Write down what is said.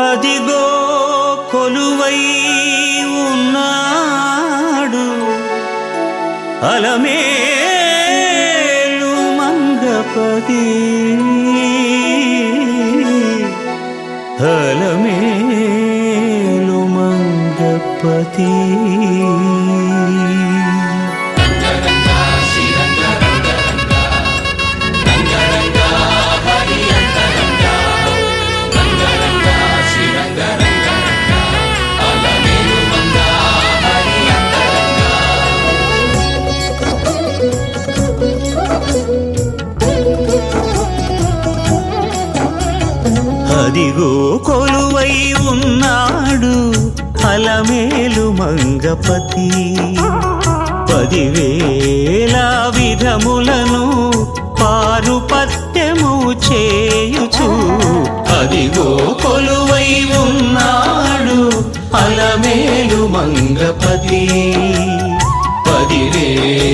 అదిగో కొలువై ఉన్నాడు అలమేలు మంగపతి, అలమేలు మంగపతి. అదిగో కొలువై ఉన్నాడు అలమేలు మంగపతి, 10,000 విధములను పారుపత్యము చేయుచు. అదిగో కొలువై ఉన్నాడు అలమేలు మంగపతి, 10,000